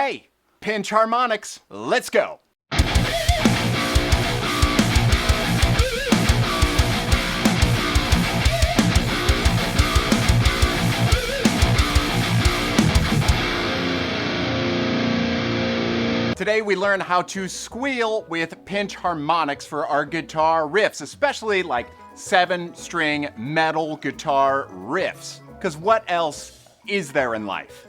Hey, pinch harmonics, let's go. Today we learn how to squeal with pinch harmonics for our guitar riffs, especially like 7-string metal guitar riffs. Because what else is there in life?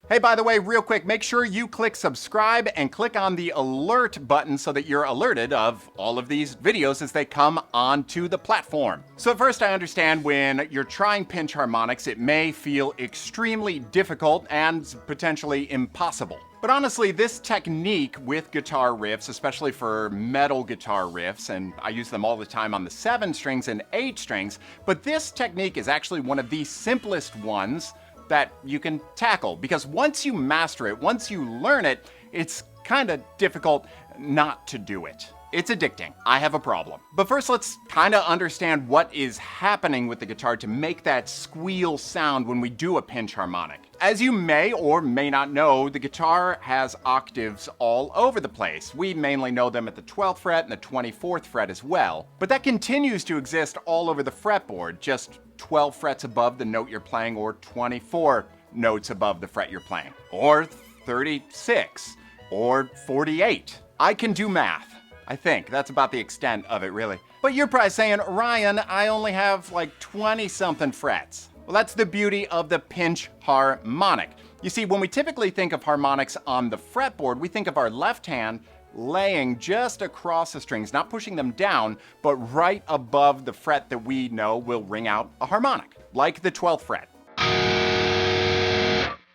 Hey, by the way, real quick, make sure you click subscribe and click on the alert button so that you're alerted of all of these videos as they come onto the platform. So at first, I understand when you're trying pinch harmonics, it may feel extremely difficult and potentially impossible. But honestly, this technique with guitar riffs, especially for metal guitar riffs, and I use them all the time on the 7 strings and 8 strings, but this technique is actually one of the simplest ones that you can tackle, because once you master it, once you learn it, it's kind of difficult not to do it. It's addicting. I have a problem. But first, let's kind of understand what is happening with the guitar to make that squeal sound when we do a pinch harmonic. As you may or may not know, the guitar has octaves all over the place. We mainly know them at the 12th fret and the 24th fret as well. But that continues to exist all over the fretboard, just 12 frets above the note you're playing, or 24 notes above the fret you're playing, or 36, or 48. I can do math. I think that's about the extent of it, really. But you're probably saying, Ryan, I only have like 20-something frets. Well, that's the beauty of the pinch harmonic. You see, when we typically think of harmonics on the fretboard, we think of our left hand laying just across the strings, not pushing them down, but right above the fret that we know will ring out a harmonic, like the 12th fret,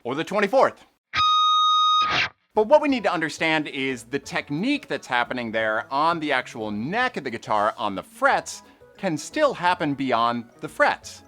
or the 24th. But what we need to understand is the technique that's happening there on the actual neck of the guitar on the frets can still happen beyond the frets.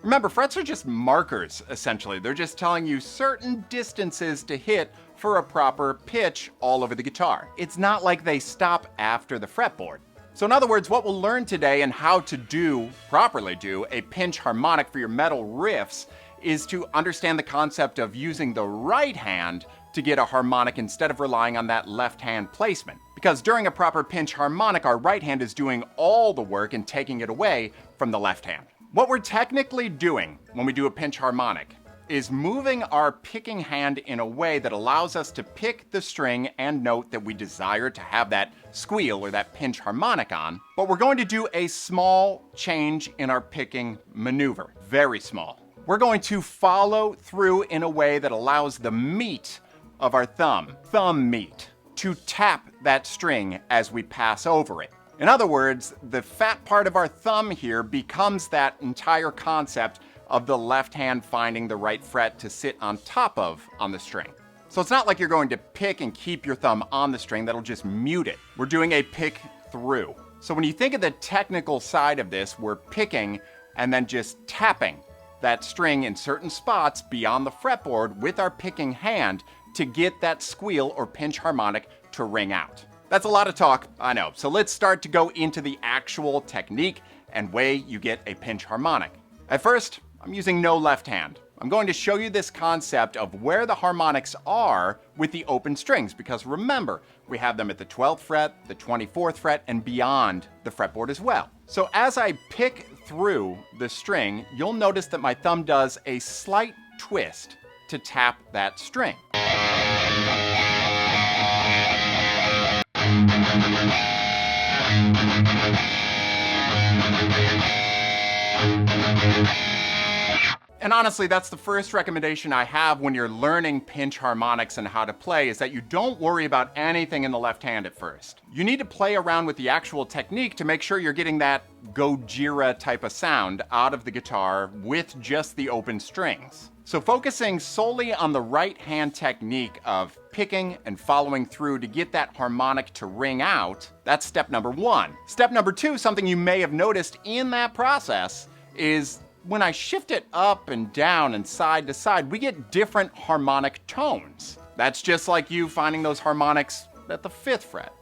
Remember, frets are just markers, essentially. They're just telling you certain distances to hit for a proper pitch all over the guitar. It's not like they stop after the fretboard. So in other words, what we'll learn today and how to properly do a pinch harmonic for your metal riffs is to understand the concept of using the right hand to get a harmonic instead of relying on that left hand placement. Because during a proper pinch harmonic, our right hand is doing all the work and taking it away from the left hand. What we're technically doing when we do a pinch harmonic is moving our picking hand in a way that allows us to pick the string and note that we desire to have that squeal or that pinch harmonic on, but we're going to do a small change in our picking maneuver, very small. We're going to follow through in a way that allows the meat of our thumb meat, to tap that string as we pass over it. In other words, the fat part of our thumb here becomes that entire concept of the left hand finding the right fret to sit on top of on the string. So it's not like you're going to pick and keep your thumb on the string, that'll just mute it. We're doing a pick through. So when you think of the technical side of this, we're picking and then just tapping that string in certain spots beyond the fretboard with our picking hand to get that squeal or pinch harmonic to ring out. That's a lot of talk, I know. So let's start to go into the actual technique and way you get a pinch harmonic. At first, I'm using no left hand. I'm going to show you this concept of where the harmonics are with the open strings, because remember, we have them at the 12th fret, the 24th fret, and beyond the fretboard as well. So as I pick through the string, you'll notice that my thumb does a slight twist to tap that string. And honestly, that's the first recommendation I have when you're learning pinch harmonics and how to play, is that you don't worry about anything in the left hand at first. You need to play around with the actual technique to make sure you're getting that Gojira type of sound out of the guitar with just the open strings. So focusing solely on the right hand technique of picking and following through to get that harmonic to ring out, that's step number 1. Step number 2, something you may have noticed in that process, is when I shift it up and down and side to side, we get different harmonic tones. That's just like you finding those harmonics at the 5th fret,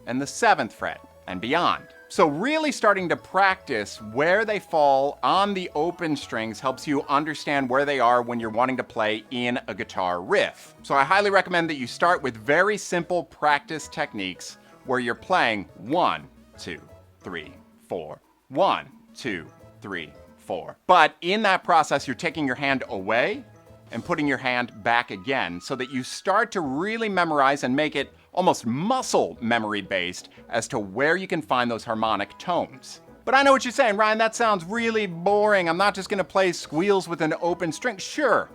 and the 7th fret, and beyond. So really starting to practice where they fall on the open strings helps you understand where they are when you're wanting to play in a guitar riff. So I highly recommend that you start with very simple practice techniques where you're playing 1, 2, 3, 4, 1, 2, 3, 4. But in that process, you're taking your hand away and putting your hand back again so that you start to really memorize and make it almost muscle memory based as to where you can find those harmonic tones. But I know what you're saying, Ryan, that sounds really boring. I'm not just gonna play squeals with an open string. Sure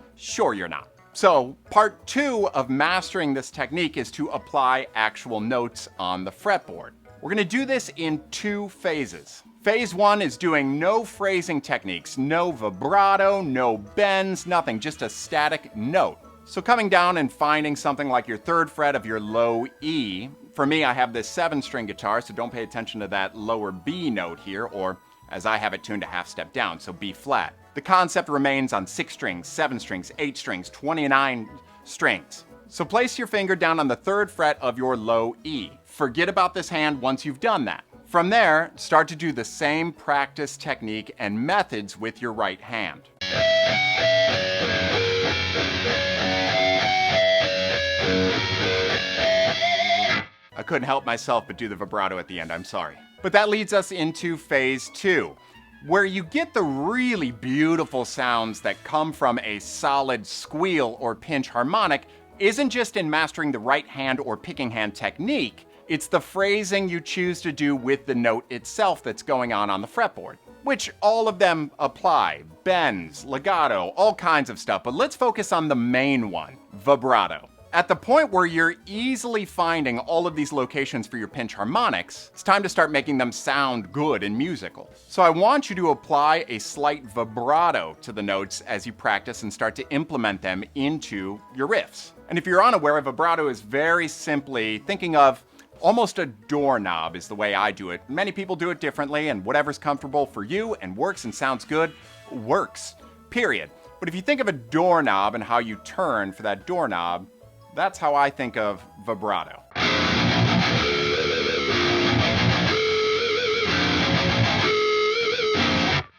you're not. So part 2 of mastering this technique is to apply actual notes on the fretboard. We're gonna do this in 2 phases. Phase 1 is doing no phrasing techniques, no vibrato, no bends, nothing, just a static note. So coming down and finding something like your 3rd fret of your low E. For me, I have this 7-string guitar, so don't pay attention to that lower B note here, or as I have it tuned a half step down, so B flat. The concept remains on 6 strings, 7 strings, 8 strings, 29 strings. So place your finger down on the 3rd fret of your low E. Forget about this hand once you've done that. From there, start to do the same practice technique and methods with your right hand. I couldn't help myself but do the vibrato at the end, I'm sorry. But that leads us into phase 2, where you get the really beautiful sounds that come from a solid squeal or pinch harmonic isn't just in mastering the right hand or picking hand technique, it's the phrasing you choose to do with the note itself that's going on the fretboard, which all of them apply, bends, legato, all kinds of stuff, but let's focus on the main one, vibrato. At the point where you're easily finding all of these locations for your pinch harmonics, it's time to start making them sound good and musical. So I want you to apply a slight vibrato to the notes as you practice and start to implement them into your riffs. And if you're unaware, vibrato is very simply thinking of almost a doorknob is the way I do it. Many people do it differently, and whatever's comfortable for you and works and sounds good, works, period. But if you think of a doorknob and how you turn for that doorknob, that's how I think of vibrato.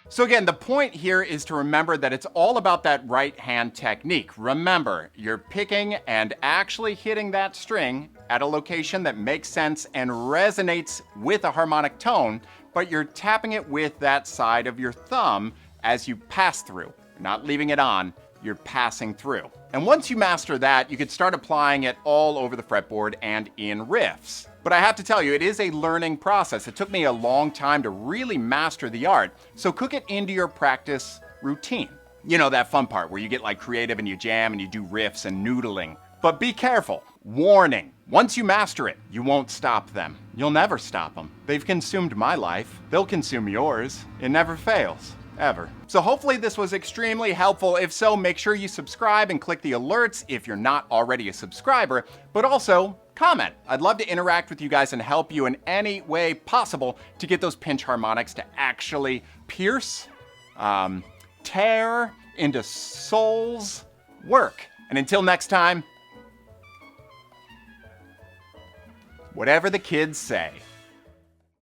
So again, the point here is to remember that it's all about that right hand technique. Remember, you're picking and actually hitting that string at a location that makes sense and resonates with a harmonic tone, but you're tapping it with that side of your thumb as you pass through. You're not leaving it on, you're passing through. And once you master that, you could start applying it all over the fretboard and in riffs. But I have to tell you, it is a learning process. It took me a long time to really master the art, so cook it into your practice routine. You know, that fun part where you get like creative and you jam and you do riffs and noodling. But be careful. Warning. Once you master it, you won't stop them. You'll never stop them. They've consumed my life. They'll consume yours. It never fails. Ever. So hopefully this was extremely helpful. If so, make sure you subscribe and click the alerts if you're not already a subscriber, but also comment. I'd love to interact with you guys and help you in any way possible to get those pinch harmonics to actually pierce, tear into souls, work. And until next time, whatever the kids say.